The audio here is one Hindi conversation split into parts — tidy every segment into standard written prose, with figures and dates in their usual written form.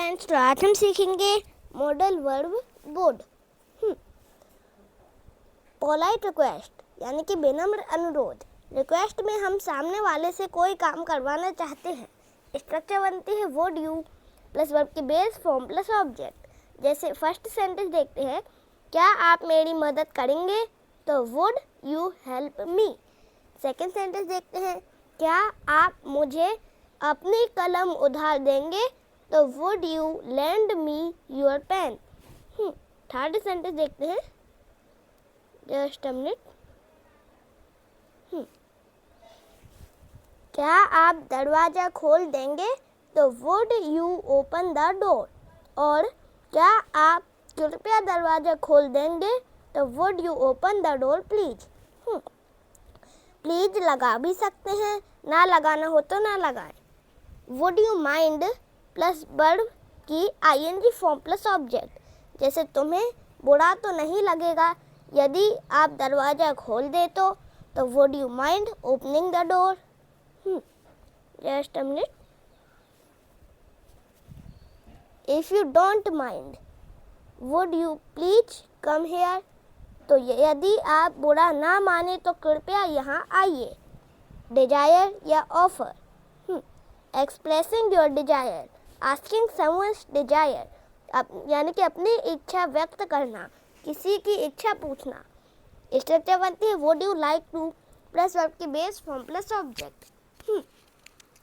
फ्रेंड्स, तो आज हम सीखेंगे modal verb would. Polite request यानी कि विनम्र अनुरोध। रिक्वेस्ट में हम सामने वाले से कोई काम करवाना चाहते हैं। स्ट्रक्चर बनती है वुड यू प्लस वर्ब की बेस फॉर्म प्लस ऑब्जेक्ट। जैसे फर्स्ट सेंटेंस देखते हैं, क्या आप मेरी मदद करेंगे, तो would you help me. Second sentence देखते हैं, क्या आप मुझे अपनी कलम उधार देंगे, तो would you lend me your pen। Third sentence देखते हैं, जस्ट अ मिनट। क्या आप दरवाज़ा खोल देंगे, तो would you open the door. और क्या आप कृपया दरवाज़ा खोल देंगे, तो would you open the door please. Please लगा भी सकते हैं, ना लगाना हो तो ना लगाएं। Would you mind plus verb की ing फॉर्म प्लस ऑब्जेक्ट। जैसे तुम्हें बुरा तो नहीं लगेगा यदि आप दरवाज़ा खोल दे तो would you mind opening the door. Just a minute. If you don't mind would you please come here. तो यदि आप बुरा ना माने तो कृपया यहाँ आइए। डिजायर या offer. Expressing your desire, asking someone's desire यानी कि अपनी इच्छा व्यक्त करना, किसी की इच्छा पूछना। स्ट्रक्चर बनती है would you like to plus verb की base form plus object.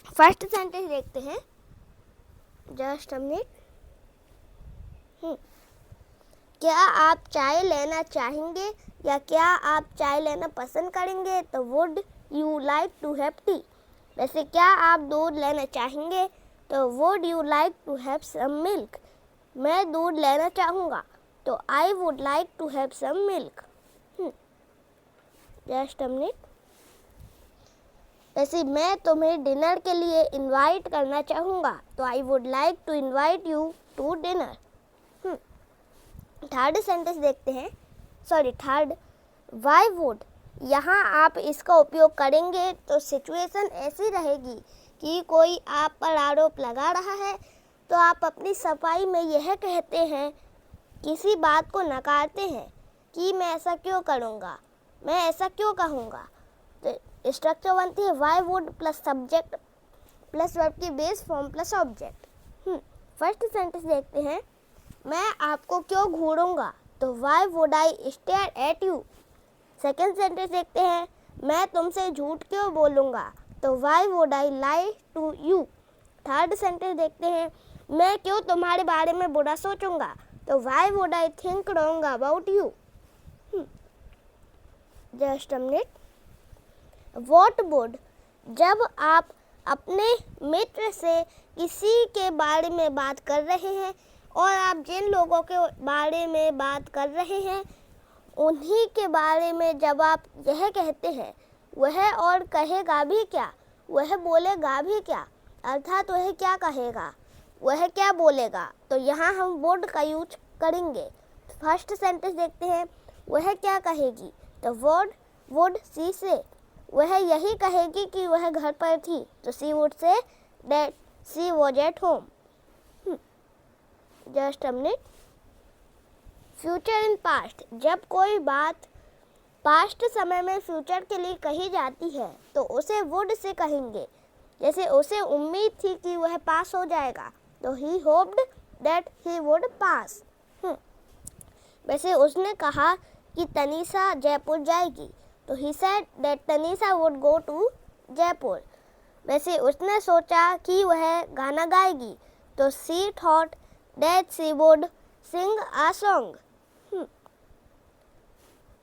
First sentence देखते हैं, जस्ट अ मिनट। क्या आप चाय लेना चाहेंगे या क्या आप चाय लेना पसंद करेंगे, तो would you like to have tea. वैसे क्या आप दूध लेना चाहेंगे, तो would you like to have some milk. मैं दूध लेना चाहूँगा, तो I would like to have some milk. Just a minute. वैसे मैं तुम्हें डिनर के लिए इनवाइट करना चाहूँगा, तो I would like to invite you to dinner. Third sentence देखते हैं, थर्ड वाई वुड। यहाँ आप इसका उपयोग करेंगे तो सिचुएशन ऐसी रहेगी कि कोई आप पर आरोप लगा रहा है, तो आप अपनी सफाई में यह कहते हैं, किसी बात को नकारते हैं कि मैं ऐसा क्यों करूँगा, मैं ऐसा क्यों कहूँगा। तो स्ट्रक्चर बनती है why would plus subject plus verb की base form plus object. First sentence देखते हैं, मैं आपको क्यों घूरूंगा, तो why would I stare at you. Second sentence देखते हैं, मैं तुमसे झूठ क्यों बोलूँगा, तो why would I lie to you. Third sentence देखते हैं, मैं क्यों तुम्हारे बारे में बुरा सोचूंगा, तो why would I think wrong about you. Just a minute. What would, जब आप अपने मित्र से किसी के बारे में बात कर रहे हैं और आप जिन लोगों के बारे में बात कर रहे हैं उन्हीं के बारे में जब आप यह कहते हैं, वह और कहेगा भी क्या, वह बोलेगा भी क्या, अर्थात वह क्या कहेगा, वह क्या बोलेगा, तो यहाँ हम वुड का यूज करेंगे। फर्स्ट सेंटेंस देखते हैं, वह क्या कहेगी, तो वुड सी से। वह यही कहेगी कि वह घर पर थी, तो she would say that she was at home. Just a minute. Future in past, जब कोई बात पास्ट समय में फ्यूचर के लिए कही जाती है तो उसे वुड से कहेंगे। जैसे उसे उम्मीद थी कि वह पास हो जाएगा, तो he hoped that he would pass. वैसे उसने कहा कि तनीषा जयपुर जाएगी, तो he said that Tanisha would go to Jaipur. वैसे उसने सोचा कि वह गाना गाएगी, तो she thought that she would sing a song.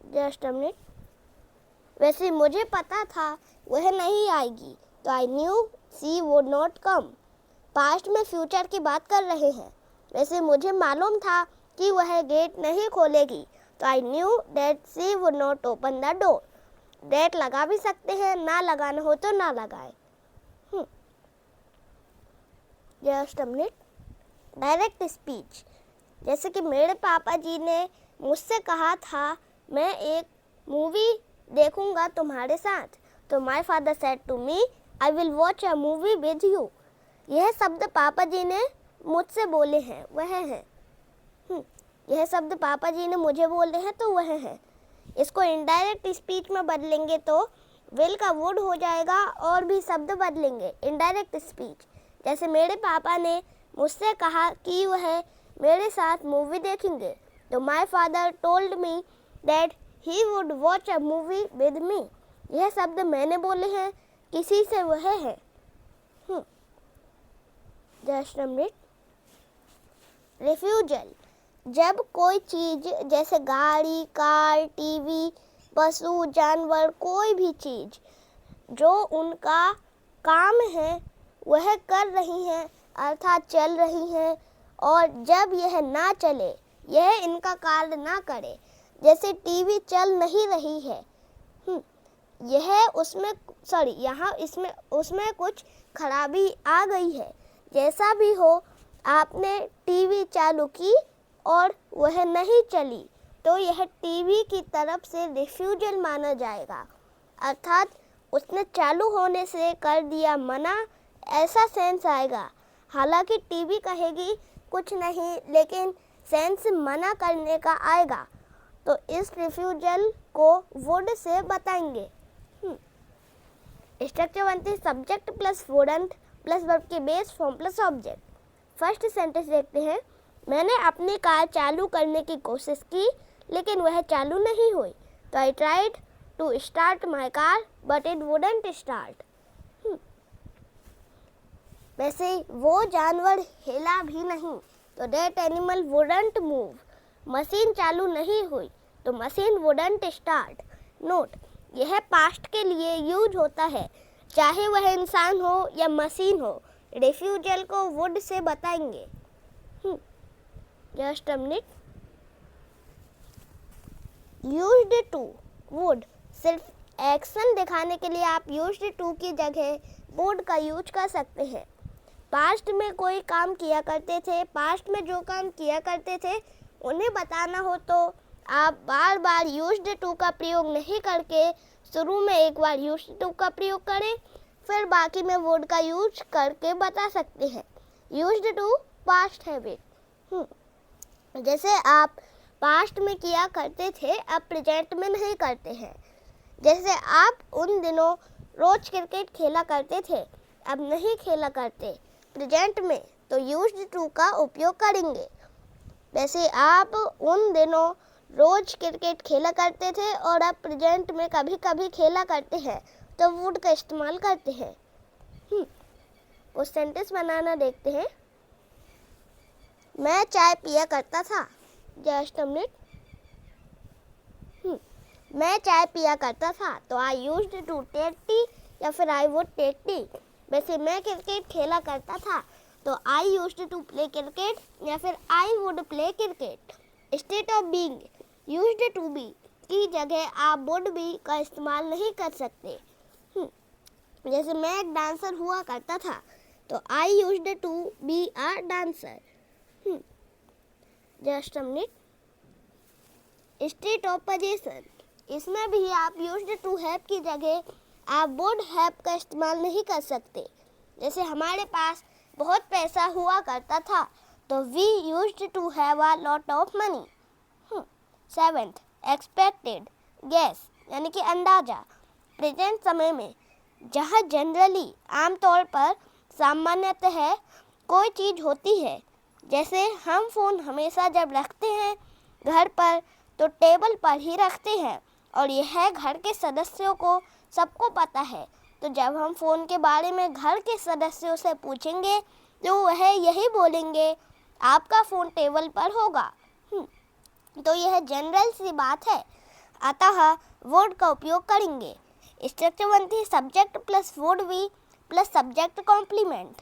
Just a minute. वैसे मुझे पता था वह नहीं आएगी, तो I knew she would not come. Past में फ्यूचर की बात कर रहे हैं। वैसे मुझे मालूम था कि वह गेट नहीं खोलेगी, तो I knew that she would not open the door. That लगा भी सकते हैं, ना लगाना हो तो ना लगाए। Just a minute. Direct speech, जैसे कि मेरे पापा जी ने मुझसे कहा था मैं एक मूवी देखूंगा तुम्हारे साथ, तो my father said to me I will watch a movie with you. यह शब्द पापा जी ने मुझसे बोले हैं वह है। यह शब्द पापा जी ने मुझे बोले हैं तो वह है। इसको इनडायरेक्ट स्पीच में बदलेंगे तो विल का वुड हो जाएगा और भी शब्द बदलेंगे। इनडायरेक्ट स्पीच जैसे मेरे पापा ने मुझसे कहा कि वह मेरे साथ मूवी देखेंगे, तो my father told me that he would watch a movie with me. यह शब्द मैंने बोले हैं, किसी से वह है। Just a minute. रिफ्यूजल जब कोई चीज जैसे गाड़ी, कार, टीवी, पशु, जानवर, कोई भी चीज जो उनका काम है वह कर रही हैं अर्थात चल रही हैं, और जब यह ना चले, यह इनका कार्य ना करे, जैसे टीवी चल नहीं रही है, यह यहाँ उसमें कुछ खराबी आ गई है। जैसा भी हो, आपने टीवी चालू की और वह नहीं चली, तो यह टीवी की तरफ से रिफ्यूजल माना जाएगा, अर्थात उसने चालू होने से कर दिया मना, ऐसा सेंस आएगा। हालांकि टीवी कहेगी कुछ नहीं, लेकिन सेंस मना करने का आएगा, तो इस रिफ्यूजल को वुड से बताएंगे। स्ट्रक्चर बनती है subject plus wouldn't plus verb के base form plus object. First sentence देखते हैं। मैंने अपनी कार चालू करने की कोशिश की लेकिन वह चालू नहीं हुई, तो I tried to start my car but it wouldn't start. वैसे वो जानवर हिला भी नहीं, तो that animal wouldn't move. Machine चालू नहीं हुई, तो मशीन वुडंट स्टार्ट। नोट, यह पास्ट के लिए यूज होता है, चाहे वह इंसान हो या मशीन हो। रिफ्यूजल को वुड से बताएंगे। Just a minute. Used to would सिर्फ एक्शन दिखाने के लिए आप यूज्ड टू की जगह वुड का यूज कर सकते हैं। पास्ट में कोई काम किया करते थे, पास्ट में जो काम किया करते थे उन्हें बताना हो तो आप बार बार यूज्ड टू का प्रयोग नहीं करके शुरू में एक बार यूज्ड टू का प्रयोग करें, फिर बाकी में वुड का यूज करके बता सकते हैं। यूज्ड टू पास्ट हैबिट, जैसे आप पास्ट में किया करते थे अब प्रेजेंट में नहीं करते हैं। जैसे आप उन दिनों रोज क्रिकेट खेला करते थे, अब नहीं खेला करते प्रेजेंट में, तो यूज्ड टू का उपयोग करेंगे। वैसे आप उन दिनों रोज क्रिकेट खेला करते थे और अब प्रेजेंट में कभी कभी खेला करते हैं, तो वुड का इस्तेमाल करते हैं। कुछ सेंटेंस बनाना देखते हैं। मैं चाय पिया करता था। Just a minute. मैं चाय पिया करता था, तो I used to take tea या फिर आई वुड टेक टी। वैसे मैं क्रिकेट खेला करता था, तो I used to play cricket या फिर I would play cricket. Instead of being, used to be की जगह आप वुड बी का इस्तेमाल नहीं कर सकते। जैसे मैं एक डांसर हुआ करता था, तो I used to be a dancer. Just a minute. State of position, इसमें भी आप यूज्ड टू हैव की जगह आप वुड हैव का इस्तेमाल नहीं कर सकते। जैसे हमारे पास बहुत पैसा हुआ करता था, तो we used to have a lot of money. Seventh, expected, guess यानी कि अंदाजा। प्रेजेंट समय में जहाँ जनरली आमतौर पर सामान्यतः कोई चीज़ होती है, जैसे हम फ़ोन हमेशा जब रखते हैं घर पर तो टेबल पर ही रखते हैं और यह घर के सदस्यों को सबको पता है, तो जब हम फ़ोन के बारे में घर के सदस्यों से पूछेंगे तो वह यही बोलेंगे आपका फ़ोन टेबल पर होगा। तो यह जनरल सी बात है, अतः वुड का उपयोग करेंगे। स्ट्रक्चर बनती है subject plus would be plus subject complement.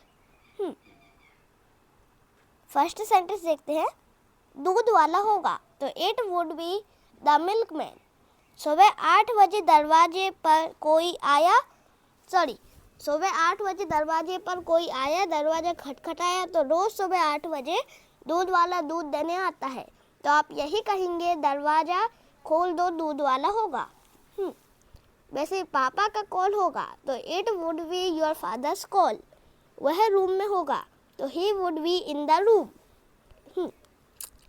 First sentence देखते हैं। दूध वाला होगा, तो it would be the milkman. सुबह 8 बजे दरवाजे पर कोई आया, दरवाजा खटखटाया, तो रोज़ सुबह 8 बजे दूध वाला दूध देने आता है, तो आप यही कहेंगे दरवाज़ा खोल दो, दूध वाला होगा। वैसे पापा का कॉल होगा, तो it would be your father's call. वह रूम में होगा, तो he would be in the room.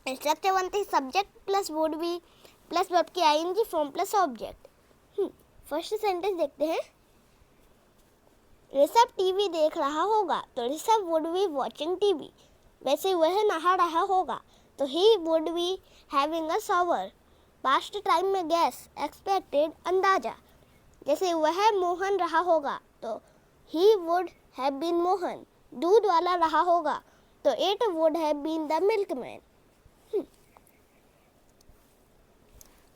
Structure बनते ही subject plus would be plus verb की ING form plus object. First sentence देखते हैं। ऋषभ टीवी देख रहा होगा, तो Rishabh would be watching TV. वैसे वह नहा रहा होगा, तो he would be having a shower. Past time में गैस, एक्सपेक्टेड, अंदाजा। जैसे वह मोहन रहा होगा, तो he would have been Mohan. दूध वाला रहा होगा, तो it would have been the milkman.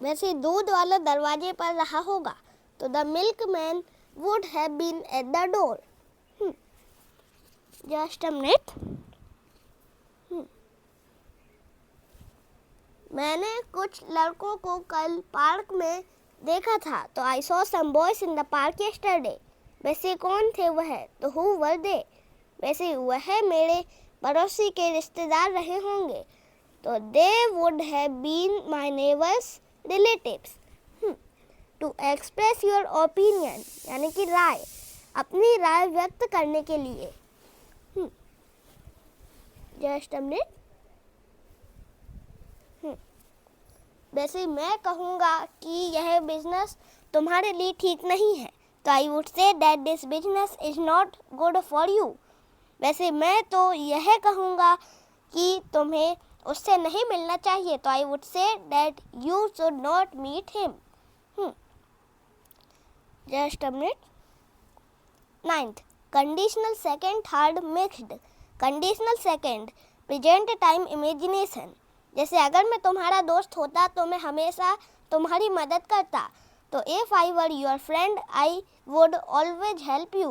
वैसे दूध वाला दरवाजे पर रहा होगा, तो the milkman would have been at the door. Just a minute. मैंने कुछ लड़कों को कल पार्क में देखा था, तो I saw some boys in the park yesterday. वैसे कौन थे वह, तो हु वर दे। वैसे वह मेरे पड़ोसी के रिश्तेदार रहे होंगे, तो they would have been my neighbours relatives. To express your opinion यानी कि राय, अपनी राय व्यक्त करने के लिए। Just a minute. वैसे मैं कहूँगा कि यह बिजनेस तुम्हारे लिए ठीक नहीं है, तो I would say that this business is not good for you. वैसे मैं तो यह कहूँगा कि तुम्हें उससे नहीं मिलना चाहिए, तो I would say that you should not meet him. Just a minute. 9th, conditional second third mixed. Conditional second present time imagination. जैसे अगर मैं तुम्हारा दोस्त होता तो मैं हमेशा तुम्हारी मदद करता, तो if I were your friend I would always help you.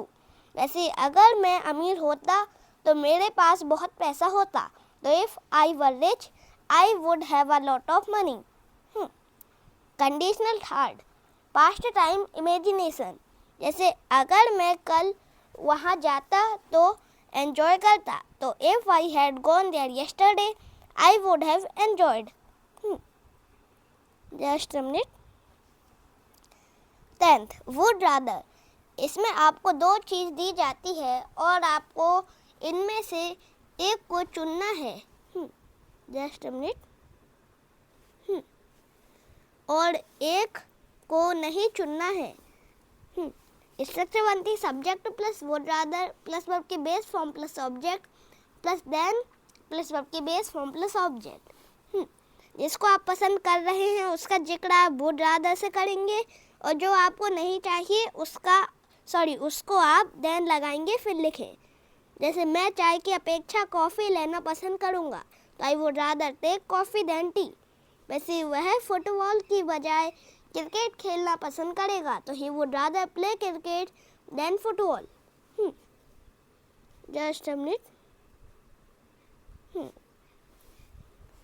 वैसे अगर मैं अमीर होता तो मेरे पास बहुत पैसा होता, तो if I were rich I would have a lot of money. Conditional third past time imagination. जैसे अगर मैं कल वहाँ जाता तो एंजॉय करता, तो if I had gone there yesterday I would have enjoyed. Just a minute. 10th, would rather. इसमें आपको दो चीज़ दी जाती है और आपको इनमें से एक को चुनना है। Just a minute. और एक को नहीं चुनना है। स्ट्रक्चर बनती subject plus would rather plus verb की base form plus object plus then plus verb की बेस फॉर्म प्लस ऑब्जेक्ट। जिसको आप पसंद कर रहे हैं उसका जिक्र आप वुड रादर से करेंगे, और जो आपको नहीं चाहिए उसको आप देन लगाएंगे फिर लिखें। जैसे मैं चाय की अपेक्षा कॉफ़ी लेना पसंद करूँगा, तो I would rather take coffee than tea. वैसे वह फुटबॉल की बजाय क्रिकेट खेलना पसंद करेगा, तो he would rather play cricket than football. Just a minute.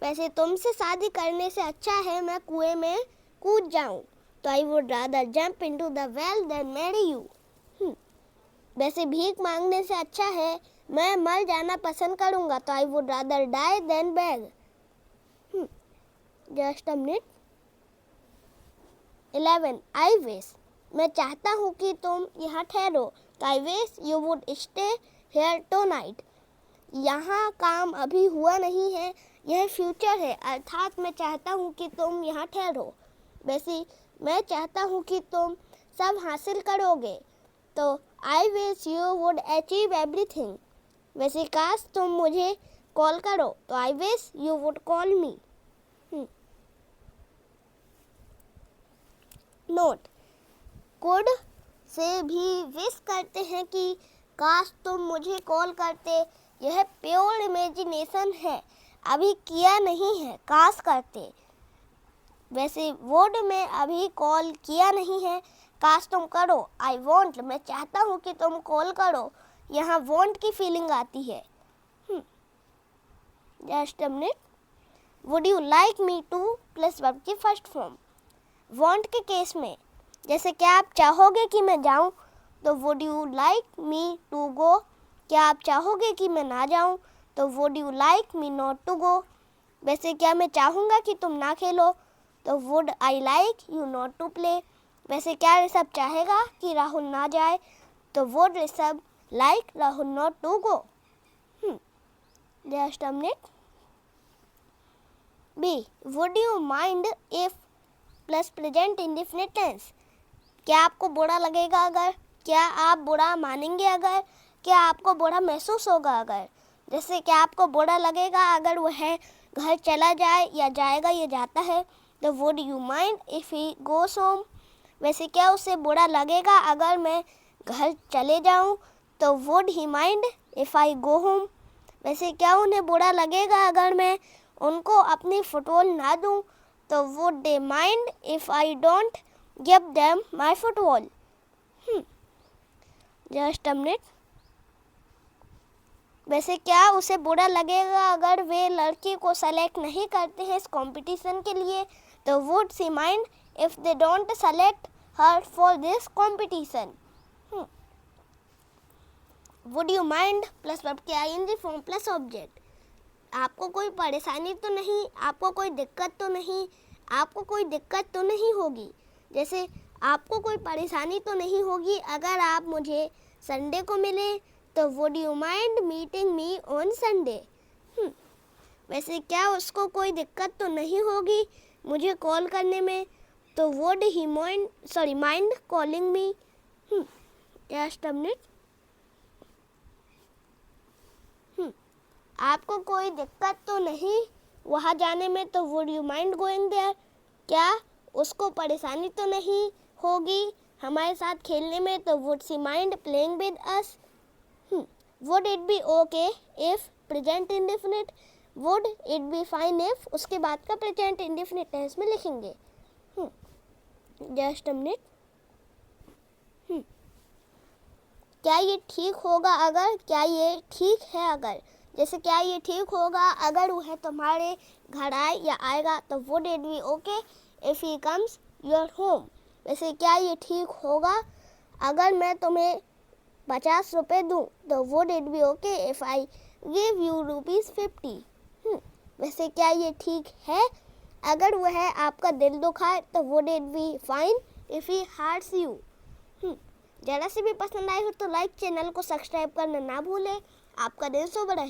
वैसे तुमसे शादी करने से अच्छा है मैं कुएं में कूद जाऊं, तो I would rather jump into the well than marry you. वैसे भीख मांगने से अच्छा है मैं मर जाना पसंद करूंगा, तो I would rather die than beg. Just a minute. 11 I wish. मैं चाहता हूँ कि तुम यहाँ ठहरो, तो I wish you would stay here tonight. यहाँ काम अभी हुआ नहीं है, यह फ्यूचर है, अर्थात मैं चाहता हूँ कि तुम यहाँ ठहरो। वैसे मैं चाहता हूँ कि तुम सब हासिल करोगे, तो I wish you would achieve everything. वैसे काश तुम मुझे कॉल करो, तो I wish you would call me. Note, could say भी विश करते हैं कि काश तुम मुझे कॉल करते। यह प्योर इमेजिनेशन है, अभी किया नहीं है, काश करते। वैसे वुड में अभी कॉल किया नहीं है, काश तुम करो। आई वॉन्ट, मैं चाहता हूँ कि तुम कॉल करो, यहाँ वॉन्ट की फीलिंग आती है। Just a minute. Would you like me to plus verb की फर्स्ट फॉर्म। वॉन्ट के केस में जैसे क्या आप चाहोगे कि मैं जाऊँ, तो would you like me to go. क्या आप चाहोगे कि मैं ना जाऊँ, तो would you like me not to go. वैसे क्या मैं चाहूँगा कि तुम ना खेलो, तो would I like you not to play. वैसे क्या ऋषभ चाहेगा कि राहुल ना जाए, तो would Rishabh like Rahul not to go. Just a minute. B. Would you mind if plus present indefinite tense. क्या आपको बुरा लगेगा अगर, क्या आप बुरा मानेंगे अगर, क्या आपको बुरा महसूस होगा अगर. जैसे क्या आपको बुरा लगेगा अगर वह घर चला जाए या जाएगा या जाता है, तो would you mind if he goes home. वैसे क्या उसे बुरा लगेगा अगर मैं घर चले जाऊं, तो would he mind if I go home. वैसे क्या उन्हें बुरा लगेगा अगर मैं उनको अपनी फुटबॉल ना दूं, तो would they mind if I don't give them my football. Just a minute. वैसे क्या उसे बुरा लगेगा अगर वे लड़की को सेलेक्ट नहीं करते हैं इस कंपटीशन के लिए, तो would see mind if they don't select her for this competition. Would you mind plus verb के आईएनजी फॉर्म प्लस ऑब्जेक्ट. आपको कोई परेशानी तो नहीं, आपको कोई दिक्कत तो नहीं, आपको कोई दिक्कत तो नहीं होगी. जैसे आपको कोई परेशानी तो नहीं होगी अगर आप मुझे संडे को मिले, तो would you mind meeting me on Sunday. वैसे क्या उसको कोई दिक्कत तो नहीं होगी मुझे कॉल करने में, तो would he mind calling me. Just a minute. आपको कोई दिक्कत तो नहीं वहाँ जाने में, तो would you mind going there. क्या उसको परेशानी तो नहीं होगी हमारे साथ खेलने में, तो would see mind playing with us. Would it be okay if present indefinite. Would it be fine if उसके बाद का प्रेजेंट इंडेफिनिट टेंस में लिखेंगे. Just a minute. क्या ये ठीक होगा अगर, क्या ये ठीक है अगर. जैसे क्या ये ठीक होगा अगर वह तुम्हारे घर आए या आएगा, तो would it be okay if he comes your home. वैसे क्या ये ठीक होगा अगर मैं तुम्हें 50 रुपये दूँ, तो would it be okay if I give you ₹50. वैसे क्या ये ठीक है अगर वह आपका दिल दुखाए, तो would it be fine if he hurts you. ज़रा से भी पसंद आए हो तो लाइक, चैनल को सब्सक्राइब करना ना भूलें. आपका दिन शुभ रहे.